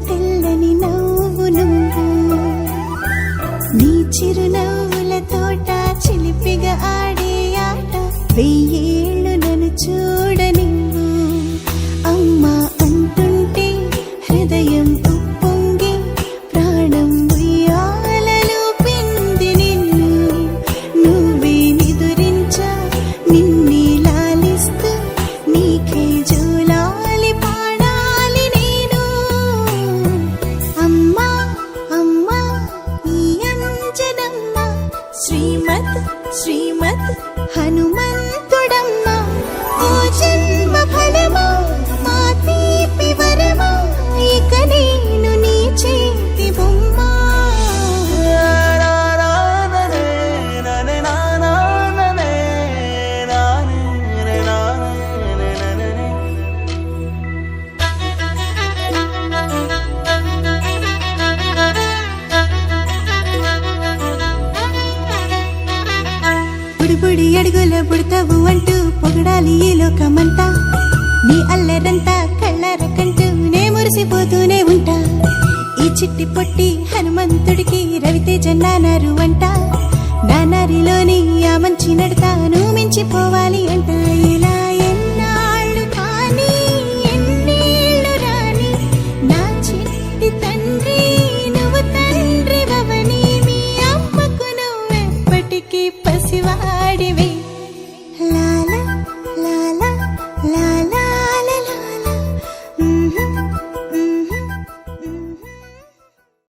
తెల్లని నవ్వు నువ్వు నీ చిరునవ్వుల తోట చిలిపిగా ఆడే ఆట వెయ్యేళ్ళు నన్ను చూడనివ్వు అమ్మా అంటుంటే హృదయం ఉప్పొంగి ప్రాణం ఉయ్యాలలో పింది నిన్ను నువ్వే నిదురించా నిన్నే లాలిస్తూ నీకే జోలాలి పాడాలి నేను అమ్మా అమ్మా ఈ అంజనమ్మ శ్రీమత్ శ్రీమత్ హనుమంతుడమ్మ ఓ జన్మ ఫలమా మా తీపి వరమా ఇక నేను నీ చేతి బొమ్మ బుడిబుడి అడుగుల పుడతావు అంటూ పొగడాలి ఈ లోకమంతా నీ అల్లరంతా కళ్ళారకంటూ నే మురిసిపోతూనే ఉంటా ఈ చిట్టి పొట్టి హనుమంతుడికి రవితేజ నానారు అంట నానారిలోని ఆ మంచి నడతాను మించిపోవాలి అంట ఇలా ఎన్నాళ్ళు కానీ ఎన్నేళ్ళు రాని నా చిట్టి తండ్రి నువ్వు తండ్రి వవని మీ అమ్మకు నువ్వెప్పటికీ పసివాడివే